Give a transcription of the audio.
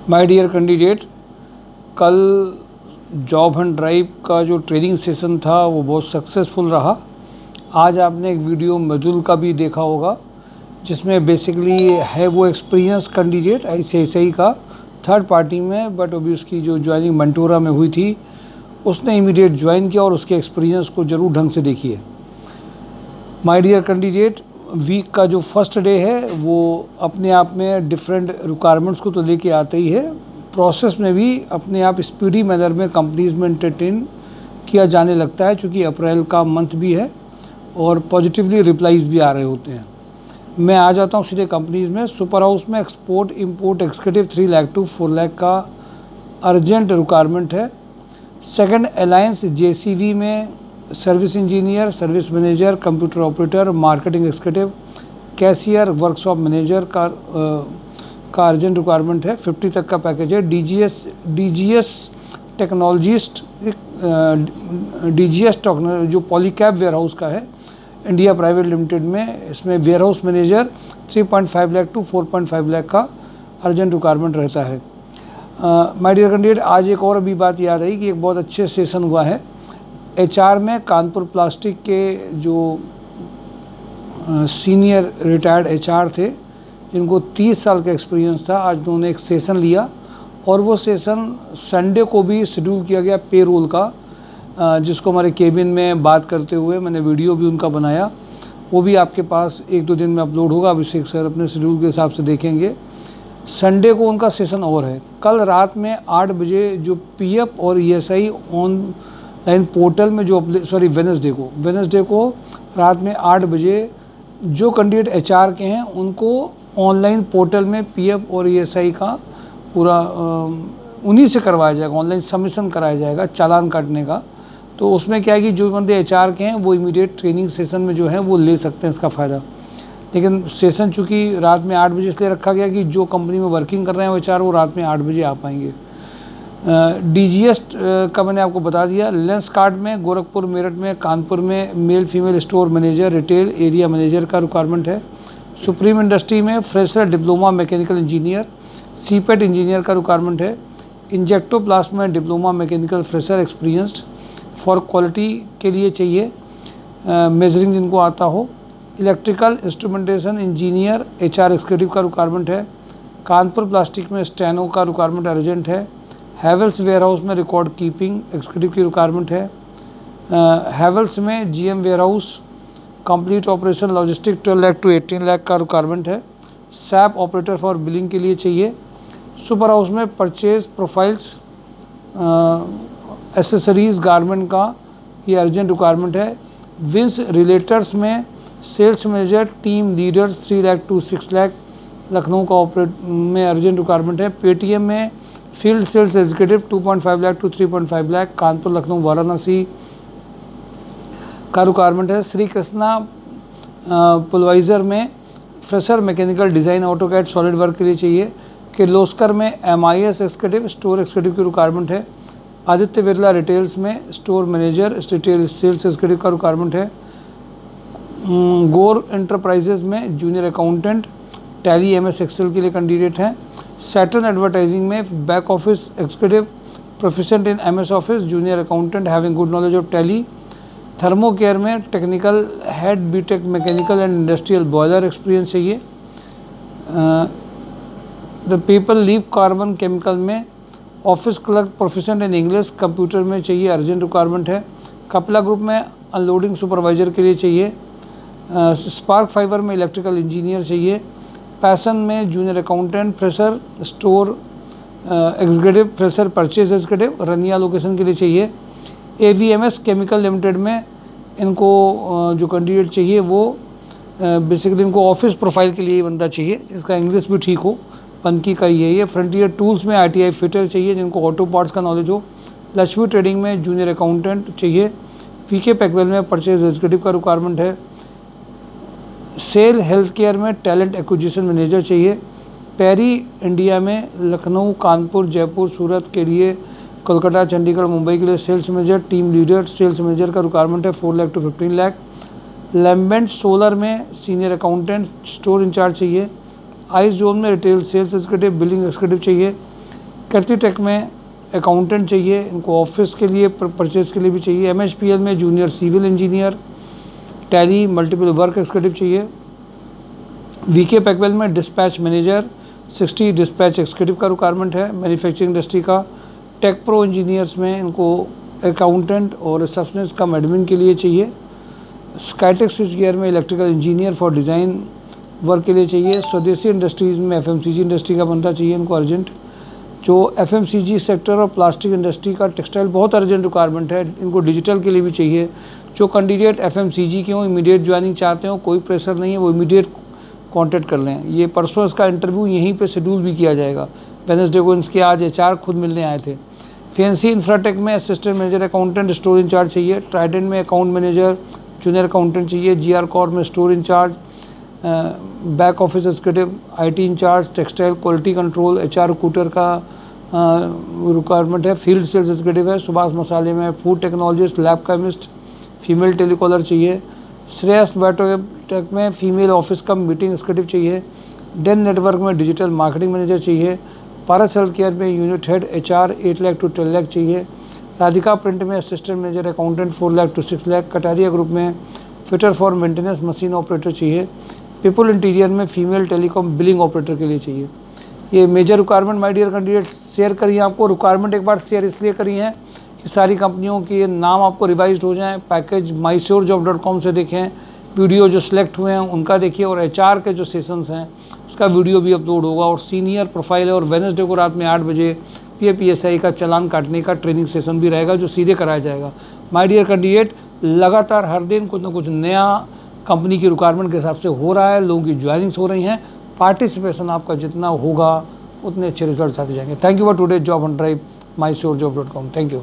My dear candidate, कल job and drive का जो ट्रेनिंग सेशन था वो बहुत सक्सेसफुल रहा। आज आपने एक वीडियो मॉड्यूल का भी देखा होगा जिसमें बेसिकली है वो एक्सपीरियंस कैंडिडेट ICICI का थर्ड पार्टी में, बट अभी उसकी जो ज्वाइनिंग मंटोरा में हुई थी उसने इमीडिएट ज्वाइन किया और उसके एक्सपीरियंस को ज़रूर ढंग से देखिए। माय डियर कैंडिडेट, वीक का जो फर्स्ट डे है वो अपने आप में डिफरेंट रिक्वायरमेंट्स को तो लेके आता ही है, प्रोसेस में भी अपने आप स्पीडी मैनर में कंपनीज में एंटरटेन किया जाने लगता है, चूँकि अप्रैल का मंथ भी है और पॉजिटिवली रिप्लाईज भी आ रहे होते हैं। मैं आ जाता हूँ सीधे कंपनीज में। सुपर हाउस में export import executive 3 lakh to 4 lakh का अर्जेंट रिक्वायरमेंट है। सेकंड, अलायंस JCV में service engineer, service manager, computer operator, marketing executive, cashier, workshop manager का अर्जेंट रिक्वायरमेंट है। 50 तक का पैकेज है। DGS टेक्नोलॉजिस्ट, DGS जो पॉलीकैब वेयरहाउस का है इंडिया प्राइवेट लिमिटेड में, इसमें warehouse manager 3.5 lakh to 4.5 lakh का अर्जेंट रिक्वायरमेंट रहता है। माय डियर कैंडिडेट, आज एक और अभी बात याद आई कि एक बहुत अच्छे सेशन हुआ है HR में। कानपुर प्लास्टिक के जो सीनियर रिटायर्ड HR थे जिनको 30 साल का एक्सपीरियंस था, आज उन्होंने एक सेशन लिया और वो सेशन संडे को भी शेड्यूल किया गया पे रोल का, जिसको हमारे केबिन में बात करते हुए मैंने वीडियो भी उनका बनाया। वो भी आपके पास 1-2 दिन में अपलोड होगा। अभिषेक सर अपने शेड्यूल के हिसाब से देखेंगे। संडे को उनका सेशन और है। कल रात में 8 बजे जो PF और ESI ऑनलाइन पोर्टल में जो वेडनेसडे को रात में 8 बजे जो कैंडिडेट HR के हैं उनको ऑनलाइन पोर्टल में PF और ESI का पूरा उन्हीं से करवाया जाएगा, ऑनलाइन सबमिशन कराया जाएगा चालान काटने का। तो उसमें क्या है कि जो बंदे HR के हैं वो इमीडिएट ट्रेनिंग सेशन में जो है वो ले सकते हैं इसका फ़ायदा। लेकिन सेशन चूँकि रात में 8 बजे इसलिए रखा गया कि जो कंपनी में वर्किंग कर रहे हैं वो HR वो रात में 8 बजे आ पाएंगे। DGS का मैंने आपको बता दिया। लेंस कार्ड में गोरखपुर, मेरठ में, कानपुर में male female store manager, retail area manager का रिक्वायरमेंट है। सुप्रीम इंडस्ट्री में fresher diploma mechanical engineer, CPET engineer का रिक्वायरमेंट है। इंजेक्टोप्लास्ट में diploma mechanical fresher experienced for quality के लिए चाहिए, मेजरिंग जिनको आता हो। Electrical instrumentation engineer HR executive का रिक्वायरमेंट है। कानपुर प्लास्टिक में स्टेनो का रिक्वायरमेंट अर्जेंट है। हैवेल्स वेयरहाउस में रिकॉर्ड कीपिंग एग्जीक्यूटिव की रिक्वायरमेंट है। हैवेल्स में GM warehouse complete operation logistic 12 lakh to 18 lakh का रिक्वायरमेंट है। SAP ऑपरेटर फॉर बिलिंग के लिए चाहिए। सुपर हाउस में परचेज प्रोफाइल्स एसेसरीज गारमेंट का ये अर्जेंट रिक्वायरमेंट है। विंस रिलेटर्स में sales manager, team leaders 3 lakh to 6 lakh Lucknow का ऑपरेट में अर्जेंट रिक्वायरमेंट है। पेटीएम में field sales executive 2.5 lakh to 3.5 lakh Kanpur, Lucknow, Varanasi का रिक्वायरमेंट है। श्री कृष्णा पुलवाइजर में fresher mechanical design AutoCAD solid work के लिए चाहिए। किर्लोस्कर में MIS एग्जीक्यूटिव स्टोर एग्जीक्यूटिव की रिक्वायरमेंट है। आदित्य बिरला रिटेल्स में store manager retail sales executive का रिक्वायरमेंट है। गोर एंटरप्राइजेज में junior accountant, Tally MS excel के लिए कैंडिडेट हैं। सैटर्न एडवर्टाइजिंग में back office executive proficient in MS office, junior accountant having good knowledge of Tally. Thermo care में technical head BTech mechanical and industrial boiler experience चाहिए। The people leave carbon chemical में office clerk proficient in English computer में चाहिए, urgent requirement है। कपला group में unloading supervisor के लिए चाहिए। स्पार्क फाइबर में इलेक्ट्रिकल इंजीनियर चाहिए। पैसन में junior accountant fresher store executive fresher purchase executive Rania location के लिए चाहिए। AVMS केमिकल लिमिटेड में इनको जो कैंडिडेट चाहिए वो बेसिकली इनको ऑफिस प्रोफाइल के लिए ही बंदा चाहिए जिसका इंग्लिश भी ठीक हो, पनकी का ही है ये। फ्रंटियर टूल्स में ITI फिटर चाहिए जिनको ऑटो पार्ट्स का नॉलेज हो। लक्ष्मी ट्रेडिंग में जूनियर अकाउंटेंट चाहिए। PK पैकवेल में परचेज एग्जीक्यूटिव का रिक्वायरमेंट है। सेल हेल्थ केयर में टैलेंट एक्विजिशन मैनेजर चाहिए। पेरी इंडिया में लखनऊ, कानपुर, जयपुर, सूरत के लिए, कोलकाता, चंडीगढ़, मुंबई के लिए sales manager, team leader sales manager का रिक्वायरमेंट है। 4 lakh to 15 lakh. Lambent solar में सीनियर अकाउंटेंट स्टोर इंचार्ज चाहिए। आइस जोन में retail sales executive billing executive चाहिए। कृति टेक में अकाउंटेंट चाहिए, इनको ऑफिस के लिए परचेज के लिए भी चाहिए। MHPL में junior civil engineer, tally multiple work executive चाहिए। VK पैकवेल में डिस्पैच मैनेजर 60 डिस्पैच एक्सिक्यूटिव का रिक्वायरमेंट है मैन्युफैक्चरिंग इंडस्ट्री का। टेक प्रो इंजीनियर्स में इनको अकाउंटेंट और रिसेप्शनिस्ट कम एडमिन के लिए चाहिए। स्काईटेक स्विच गियर में electrical engineer for design work के लिए चाहिए। स्वदेशी इंडस्ट्रीज़ में FMCG इंडस्ट्री का बंदा चाहिए इनको अर्जेंट। जो FMCG सेक्टर और प्लास्टिक इंडस्ट्री का टेक्सटाइल बहुत अर्जेंट रिक्वायरमेंट है, इनको डिजिटल के लिए भी चाहिए। जो कैंडिडेट FMCG के हों, इमीडिएट ज्वाइनिंग चाहते हो, कोई प्रेशर नहीं है, वो इमीडिएट कांटेक्ट कर लें। ये परसों इसका इंटरव्यू यहीं पे शेड्यूल भी किया जाएगा, वेडनेसडे को। इसके आज HR खुद मिलने आए थे। फैंसी इंफ्राटेक में assistant manager accountant store incharge चाहिए। ट्राइडेंट में अकाउंट मैनेजर जूनियर अकाउंटेंट चाहिए। GR कॉर्प में store incharge, back office executive, IT incharge, textile quality control, HR recruiter का रिक्वायरमेंट है। फील्ड सेल्स एग्जीक्यूटिव है। सुभाष मसाले में food technologist, lab chemist, female telecaller चाहिए। श्रेयस बायोटेक में फीमेल ऑफिस का मीटिंग एग्जीक्यूटिव चाहिए। डेन नेटवर्क में डिजिटल मार्केटिंग मैनेजर चाहिए। पारस हेल्थ केयर में unit head HR 8 lakh to 10 lakh चाहिए। राधिका प्रिंट में assistant manager accountant 4 lakh to 6 lakh. Kataria group में fitter for maintenance machine operator चाहिए। पीपल इंटीरियर में फीमेल टेलीकॉम बिलिंग ऑपरेटर के लिए चाहिए। ये major requirement my dear candidate share करिए। आपको रिक्वायरमेंट एक बार शेयर इसलिए करी है कि सारी कंपनियों के नाम आपको रिवाइज्ड हो जाएं। पैकेज mysurejob.com से देखें, वीडियो जो सिलेक्ट हुए हैं उनका देखिए, और HR के जो सेशंस हैं उसका वीडियो भी अपलोड होगा। और सीनियर प्रोफाइल है, और वेडनेसडे को रात में 8 बजे PAPSI का चालान काटने का ट्रेनिंग सेशन भी रहेगा जो सीधे कराया जाएगा। माय डियर कैंडिडेट, लगातार हर दिन कुछ ना कुछ नया कंपनी की रिक्वायरमेंट के हिसाब से हो रहा है, लोगों की ज्वाइनिंग्स हो रही हैं। पार्टिसिपेशन आपका जितना होगा उतने अच्छे रिजल्ट आते जाएंगे। Thank you for today job on drive mysurejob.com। Thank you.